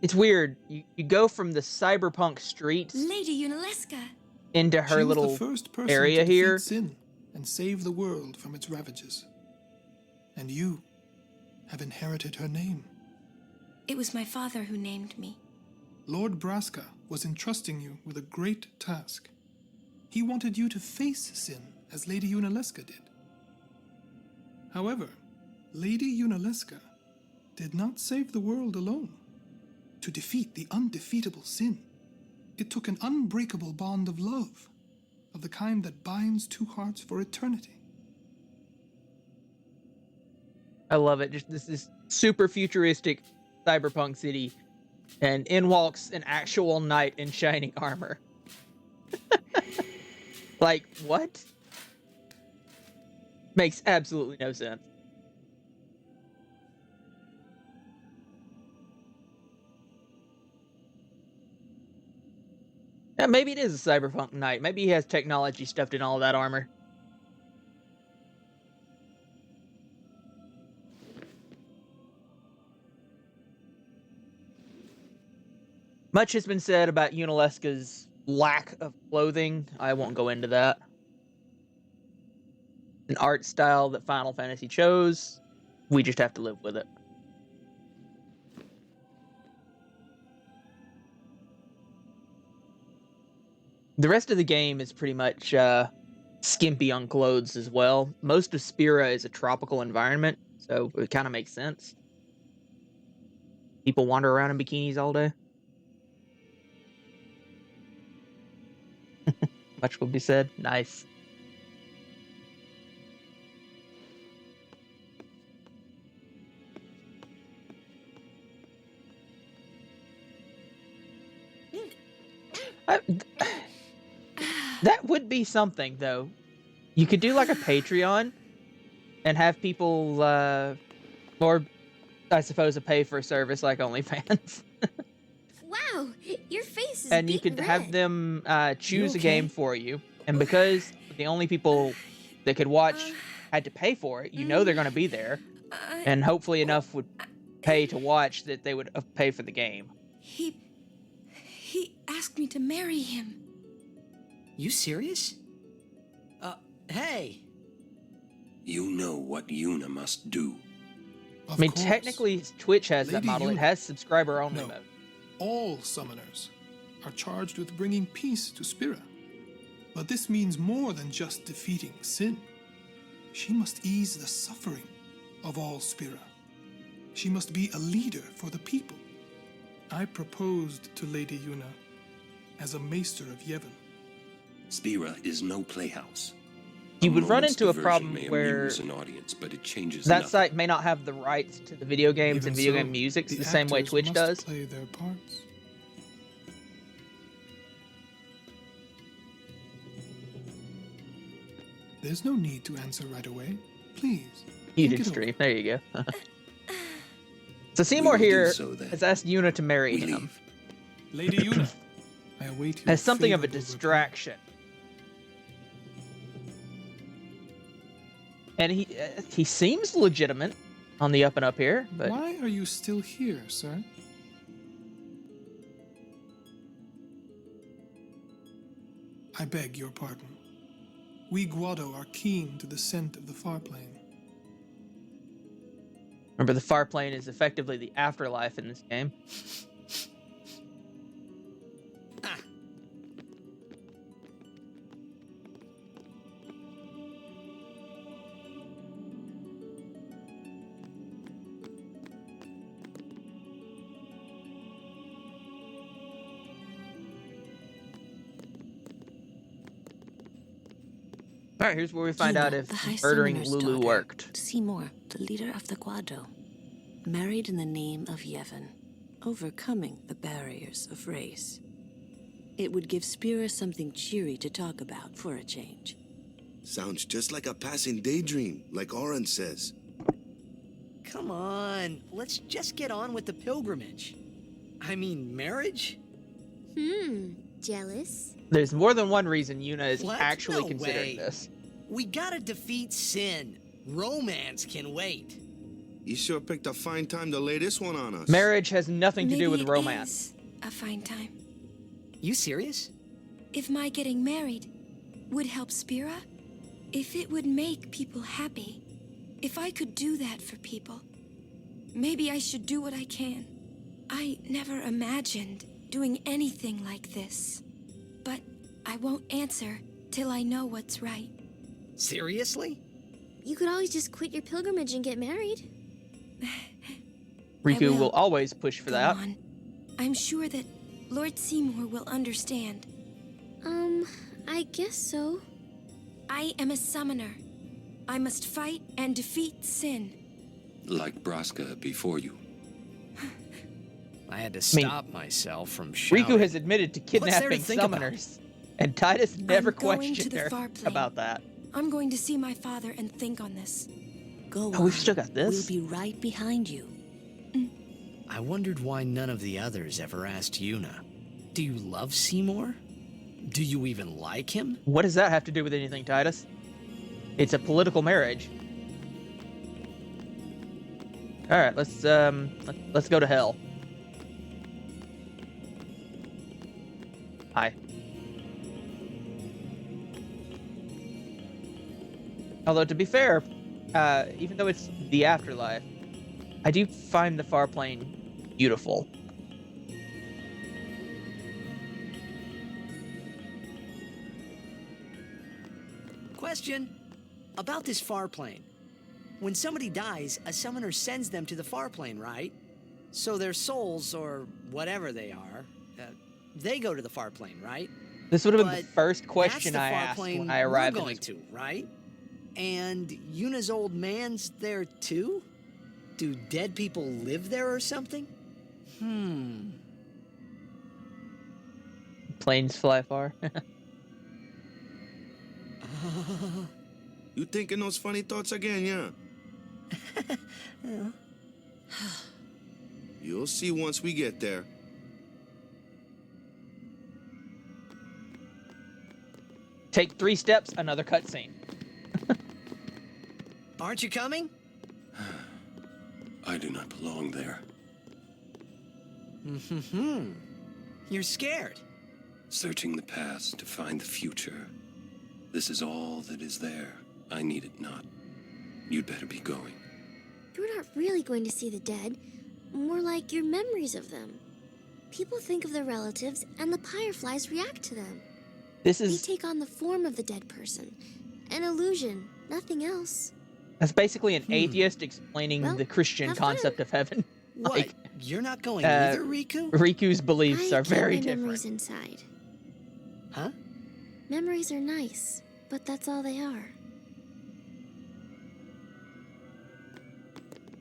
It's weird. You go from the cyberpunk streets Lady Unaleska. into her little the first person area to defeat here. sin and save the world from its ravages. And you have inherited her name. It was my father who named me. Lord Braska was entrusting you with a great task. He wanted you to face sin as Lady Unaleska did. However, Lady Unaleska did not save the world alone. To defeat the undefeatable sin, it took an unbreakable bond of love, of the kind that binds two hearts for eternity. I love it. Just this super futuristic cyberpunk city, and in walks an actual knight in shining armor. Like, what? Makes absolutely no sense. Yeah, maybe it is a cyberpunk knight. Maybe he has technology stuffed in all that armor. Much has been said about Unaleska's lack of clothing. I won't go into that. An art style that Final Fantasy chose. We just have to live with it. The rest of the game is pretty much skimpy on clothes as well. Most of Spira is a tropical environment, so it kind of makes sense. People wander around in bikinis all day. Much will be said. Nice. That would be something, though. You could do like a Patreon and have people, or I suppose a pay for a service like OnlyFans. Wow, your face is And you could have them choose a game for you. And because the only people that could watch had to pay for it, you know they're going to be there. And hopefully enough would pay to watch that they would pay for the game. He asked me to marry him. You serious? Hey! You know what Yuna must do. I mean, technically, Twitch has that model. It has subscriber-only mode. All summoners are charged with bringing peace to Spira. But this means more than just defeating sin. She must ease the suffering of all Spira. She must be a leader for the people. I proposed to Lady Yuna as a maester of Yevon. Spira is no playhouse. You would run into a problem where an audience, but it changes that nothing. site may not have the rights to the video games and video game music the same way Twitch does. Play their parts. There's no need to answer right away. Please. You did stream. There you go. So Seymour here has asked Yuna to marry him. Lady Yuna, I await your as something of a favorable distraction. And he seems legitimate on the up and up here, but why are you still here, sir? I beg your pardon. We Guado are keen to the scent of the far plane. Remember, the far plane is effectively the afterlife in this game. All right, here's where we find out if murdering Lulu worked. Seymour, the leader of the Guado, married in the name of Yevon, overcoming the barriers of race. It would give Spira something cheery to talk about for a change. Sounds just like a passing daydream, like Oren says. Come on, let's just get on with the pilgrimage. I mean, marriage? Jealous? There's more than one reason Yuna is What? actually No considering way. this. We gotta defeat sin. Romance can wait. You sure picked a fine time to lay this one on us. Marriage has nothing to Maybe do with it romance. is a fine time. You serious? If my getting married would help Spira, if it would make people happy, if I could do that for people, maybe I should do what I can. I never imagined doing anything like this, but I won't answer till I know what's right. Seriously? You could always just quit your pilgrimage and get married. Riku will. will always push for Go that. on. I'm sure that Lord Seymour will understand. I guess so. I am a summoner. I must fight and defeat sin. Like Braska before you. I had to stop myself from Riku shouting. has admitted to What's there to kidnapping think about? summoners, and Titus never going to questioned the her far plane. about that. I'm going to see my father and think on this. Go Oh, we've on. still got this? We'll be right behind you. I wondered why none of the others ever asked Yuna. Do you love Seymour? Do you even like him? What does that have to do with anything, Titus? It's a political marriage. All right, let's go to hell. Hi. Although to be fair, even though it's the afterlife, I do find the far plane beautiful. Question. About this far plane. When somebody dies, a summoner sends them to the far plane, right? So their souls, or whatever they are, they go to the far plane, right? This would have been But the first question that's I the far asked plane when I arrived we're in going this. to, right? And Yuna's old man's there too? Do dead people live there or something? Planes fly far. You thinking those funny thoughts again, yeah? You'll see once we get there. Take 3 steps, another cutscene. Aren't you coming? I do not belong there. You're scared. Searching the past to find the future. This is all that is there. I need it not. You'd better be going. You're not really going to see the dead, more like your memories of them. People think of their relatives, and the Fireflies react to them. This They is take on the form of the dead person. An illusion, nothing else. that's basically an atheist explaining Well, the Christian have fun. concept of heaven. What? Like, You're not going either, Riku? Riku's beliefs I are keep very my different. memories inside. Huh? Memories are nice, but that's all they are.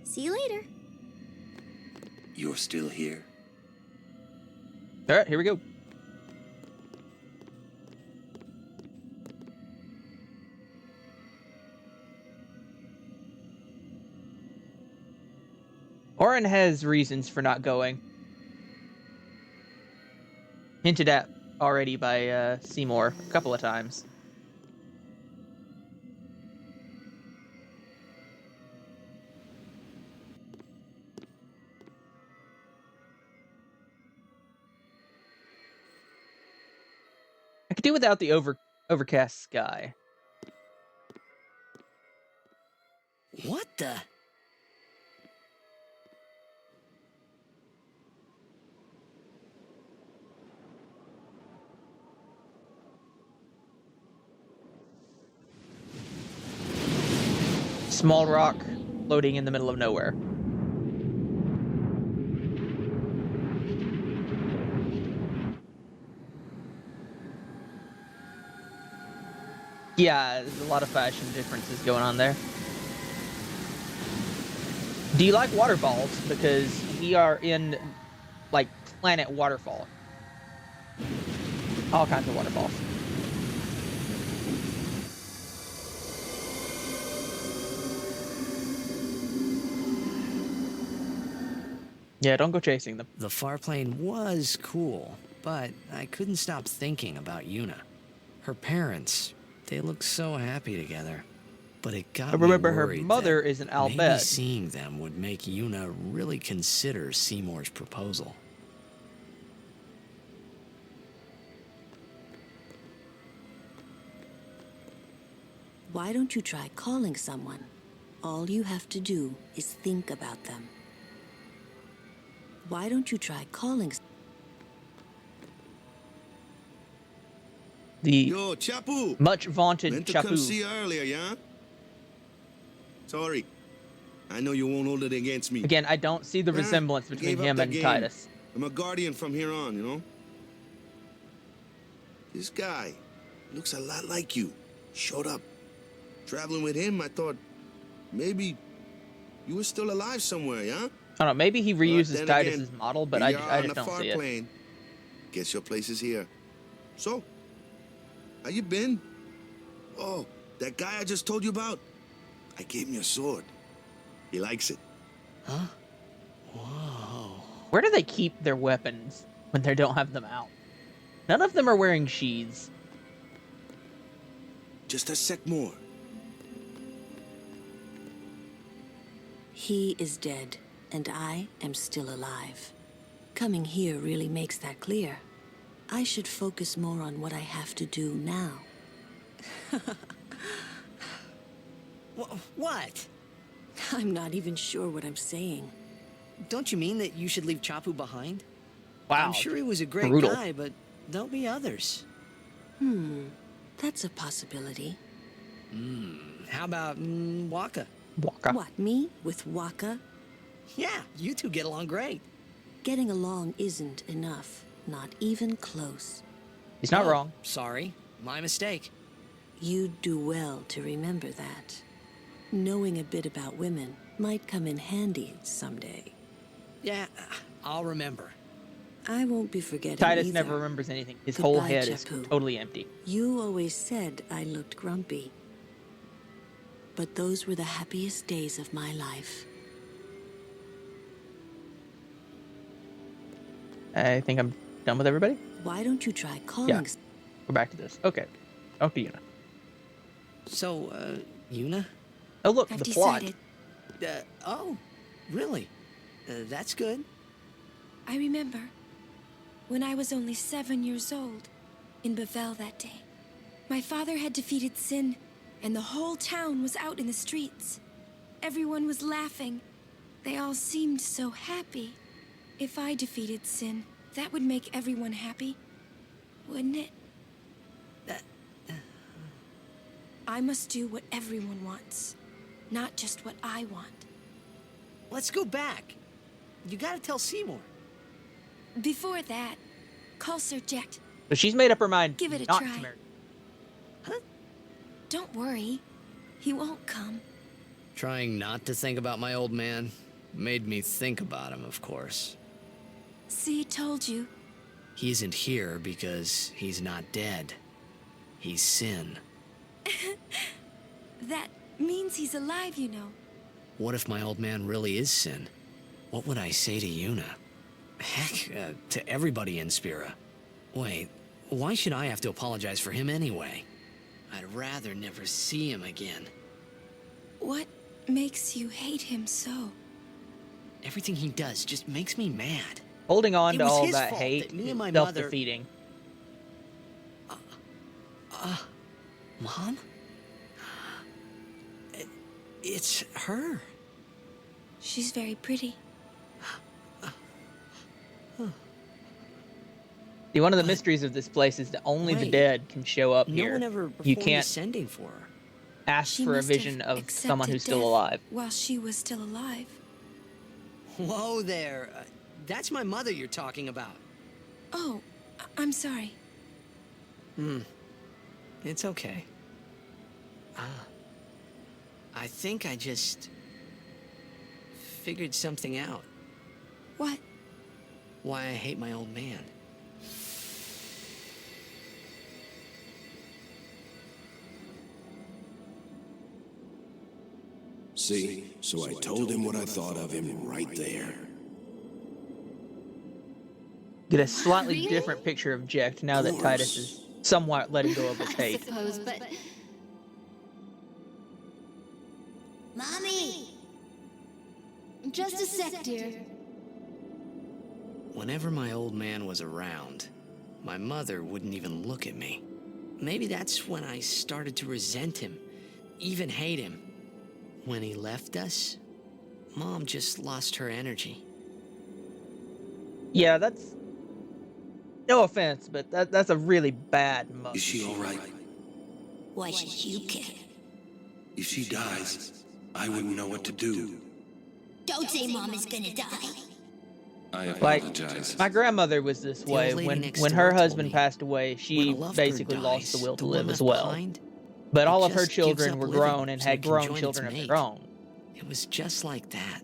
See you later. You're still here? All right, here we go. Orin has reasons for not going. Hinted at already by Seymour a couple of times. I could do without the overcast sky. What the? Small rock floating in the middle of nowhere. Yeah, there's a lot of fashion differences going on there. Do you like waterfalls? Because we are in, like, Planet Waterfall. All kinds of waterfalls. Yeah, don't go chasing them. The far plane was cool, but I couldn't stop thinking about Yuna. Her parents, they look so happy together. But it got But remember, me her worried mother that is an maybe Albed. seeing them would make Yuna really consider Seymour's proposal. Why don't you try calling someone? All you have to do is think about them. Why don't you try calling The Yo, Chapu! much vaunted Meant to come Chapu. see you earlier, yeah? Sorry. I know you won't hold it against me. Again, I don't see the Nah, resemblance I between gave up him the and game. Titus. I'm a guardian from here on, you know? This guy looks a lot like you. Showed up. Traveling with him, I thought maybe you were still alive somewhere, yeah? I don't know, maybe he But reuses then Titus's again, model, but here I you are on just the don't far see it. plane. Guess your place is here. So, how you been? Oh, that guy I just told you about? I gave him your sword. He likes it. Huh? Whoa. Where do they keep their weapons when they don't have them out? None of them are wearing sheaths. Just a sec more. He is dead, and I am still alive. Coming here really makes that clear. I should focus more on what I have to do now. What? I'm not even sure what I'm saying. Don't you mean that you should leave Chapu behind? Wow. I'm sure he was a great brutal. guy, but there'll be others. That's a possibility. How about Waka? Waka. What, me? With Waka? Yeah, you two get along great. Getting along isn't enough. Not even close. He's not Oh, wrong. Sorry, my mistake. You'd do well to remember that. Knowing a bit about women might come in handy someday. Yeah, I'll remember. I won't be forgetting Titus either. never remembers anything. His whole Goodbye, head is Chapu. totally empty. You always said I looked grumpy. But those were the happiest days of my life. I think I'm done with everybody. Why don't you try calling... Yeah. Go back to this. Okay. Okay, Yuna. So, Yuna? Oh, look, I've the plot. decided. Oh, really? That's good. I remember when I was only 7 years old in Bavel that day. My father had defeated Sin, and the whole town was out in the streets. Everyone was laughing. They all seemed so happy. If I defeated Sin, that would make everyone happy, wouldn't it? I must do what everyone wants, not just what I want. Let's go back. You gotta tell Seymour. Before that, call Sir Jet. But she's made up her mind Give it a not try. to marry. Don't worry, he won't come. Trying not to think about my old man made me think about him, of course. See, told you. He isn't here because he's not dead. He's Sin. That means he's alive, you know. What if my old man really is Sin? What would I say to Yuna? Heck, to everybody in Spira. Wait, why should I have to apologize for him anyway? I'd rather never see him again. What makes you hate him so? Everything he does just makes me mad. Holding on It to was all his that fault hate that me is and my mother- self-defeating. Mom? It's her. She's very pretty. See, one of the mysteries of this place is that only the Wait. dead can show up No here. one ever You performed can't ascending for her. ask She for a must have vision of someone accepted who's still death alive. while she was still alive. Whoa there. That's my mother you're talking about. Oh, I'm sorry. It's okay. I think I just figured something out. What? Why I hate my old man. See, so I told him what I thought of him right there. Get a slightly Really? different picture of Jecht now that Titus is somewhat letting go of his I hate. suppose, but Mommy! Just a sec, dear. Whenever my old man was around, my mother wouldn't even look at me. Maybe that's when I started to resent him, even hate him. When he left us, Mom just lost her energy. Yeah, that's... No offense, but that's a really bad mother. Is she all right? Why should you care? If she dies, I wouldn't know what to do. Don't say Mom is gonna die. I Like, apologize. my grandmother was this The way. old lady When next when door her told husband me, passed away, when she a loved basically bird lost the dies, will to the live one as left well. behind, But it all of her just gives children up were living grown and so it had can grown join children its of mate. their own. It was just like that.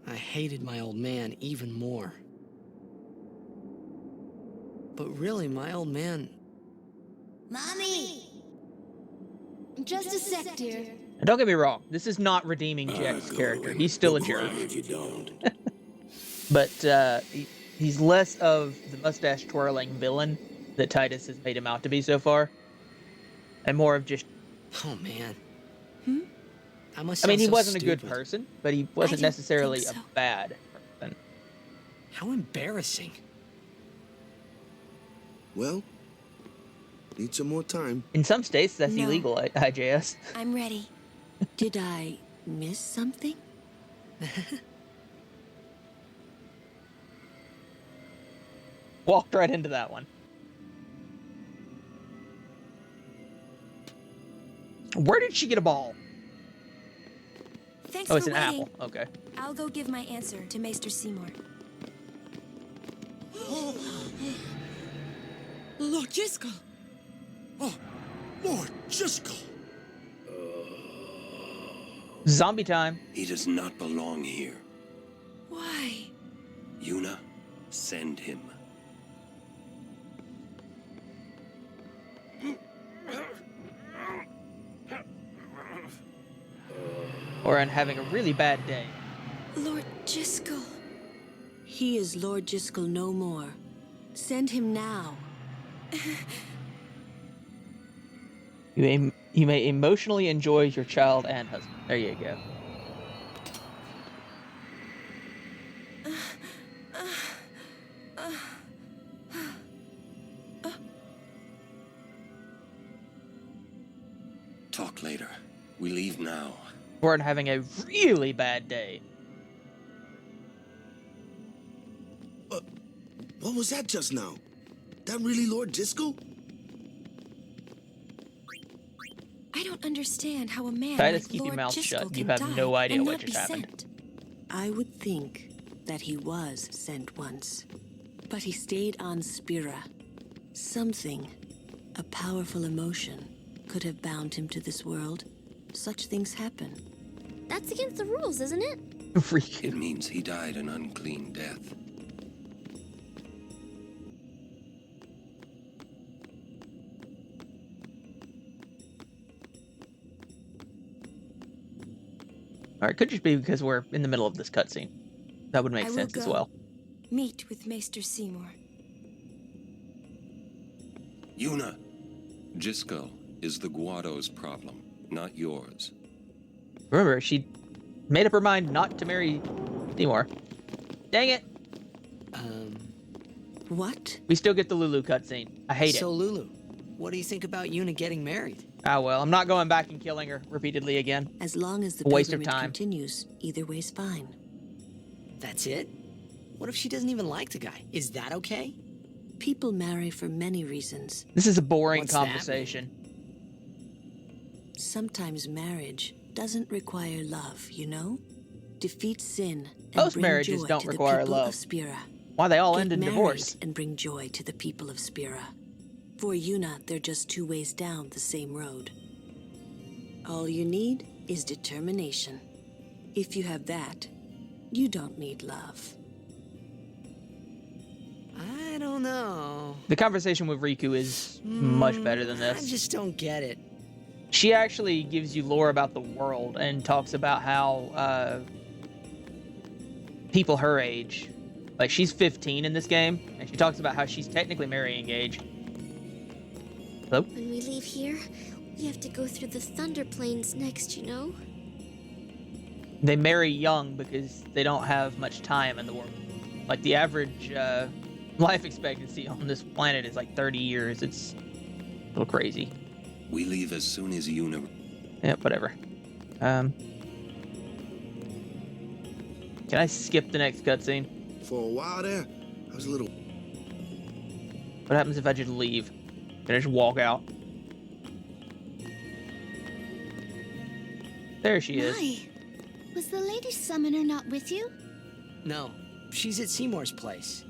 I hated my old man even more. But really, my old man... Mommy! Just a sec, dear. And don't get me wrong, this is not redeeming Jack's character. He's still a jerk. If you don't. But he's less of the mustache twirling villain that Titus has made him out to be so far, and more of just... Oh, man. I I mean, he so wasn't a good stupid. person, but he wasn't don't necessarily think so. a bad person. How embarrassing. Well, need some more time. In some states, that's No. illegal, IJS. I'm ready. Did I miss something? Walked right into that one. Where did she get a ball? Thanks Oh, for it's an waiting. apple. Okay. I'll go give my answer to Maester Seymour. Lord Jiskel! Oh, Lord Jiskel! Zombie time. He does not belong here. Why? Yuna, send him. Orin having a really bad day. Lord Jiskel. He is Lord Jiskel no more. Send him now. You may emotionally enjoy your child and husband. There you go. Talk later. We leave now. Orin having a really bad day. What was that just now? That really Lord Jiskel? I don't understand how a man Titus, like keep your Lord mouth Jiskel shut. You can have die no idea and what not just be happened. sent. I would think that he was sent once, but he stayed on Spira. Something, a powerful emotion, could have bound him to this world. Such things happen. That's against the rules, isn't it? Freak. It means he died an unclean death. Alright, could just be because we're in the middle of this cutscene. That would make I will sense as go. well. Meet with Maester Seymour. Yuna, Jiskel is the Guado's problem, not yours. Remember, she made up her mind not to marry Seymour. Dang it! What? We still get the Lulu cutscene. I hate So, it. Lulu, what do you think about Yuna getting married? Ah well, I'm not going back and killing her repeatedly again. As long as the Waste of pilgrimage time. continues, either way's fine. That's it? What if she doesn't even like the guy? Is that okay? People marry for many reasons. This is a boring What's that mean? conversation. Sometimes marriage doesn't require love, you know? Defeat sin and Most bring marriages joy don't to require the people love. of Spira. Why they all Get end in married divorce? and bring joy to the people of Spira. For Yuna, they're just two ways down the same road. All you need is determination. If you have that, you don't need love. I don't know. The conversation with Riku is much better than I this. just don't get it. She actually gives you lore about the world and talks about how people her age, like she's 15 in this game, and she talks about how she's technically marrying age. Hello? When we leave here, we have to go through the Thunder Plains next, you know? they marry young because they don't have much time in the world. Like the average life expectancy on this planet is like 30 years. It's a little crazy. We leave as soon as Yuna... Yeah, whatever. Can I skip the next cutscene? For a while there, I was a little... What happens if I just leave? Can I just walk out? There she is. Why? Was the Lady Summoner not with you? No, she's at Seymour's place.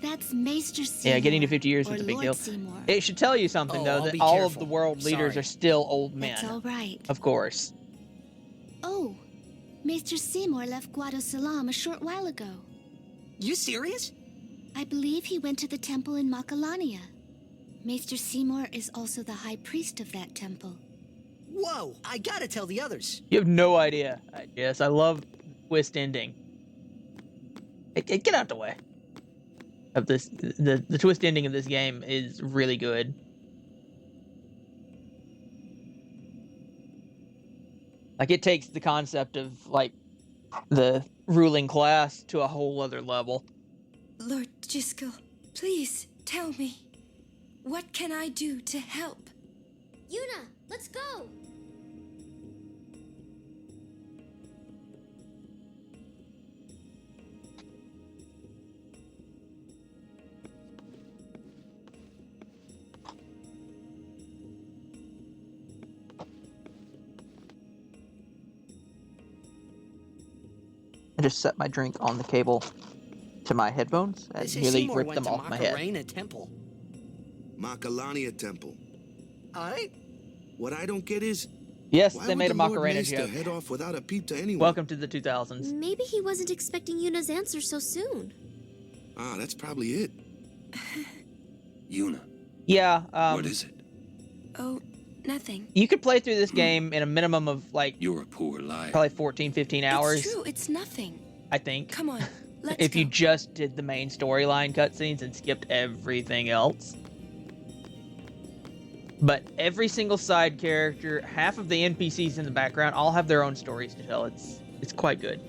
That's Maester Seymour. Yeah, getting to 50 years or is a big Lord deal. Seymour. It should tell you something, Oh, though, I'll that be all careful. of the world leaders Sorry. are still old men. That's all right. Of course. Oh, Maester Seymour left Guado Salam a short while ago. You serious? I believe he went to the temple in Makalania. Maester Seymour is also the high priest of that temple. Whoa, I gotta tell the others. You have no idea. Yes, I love twist ending. Hey, get out the way. Of this, the twist ending of this game is really good. Like, it takes the concept of, like, the ruling class to a whole other level. Lord Jiskel, please tell me. What can I do to help? Yuna, let's go! I just set my drink on the cable to my headphones and They say nearly Seymour ripped went them to off my head. Macarena Temple. Makalania Temple. I? What I don't get is... Yes, why they would made a the Lord Macarena Maester joke. head off without a peep to anyone? Welcome to the 2000s. Maybe he wasn't expecting Yuna's answer so soon. Ah, that's probably it. Yuna, Yeah, what is it? Oh, nothing. you could play through this game in a minimum of, like, You're a poor liar. probably 14, 15 hours, It's true, it's nothing. I think. Come on, let's If go. you just did the main storyline cutscenes and skipped everything else. But every single side character, half of the NPCs in the background, all have their own stories to tell. It's quite good.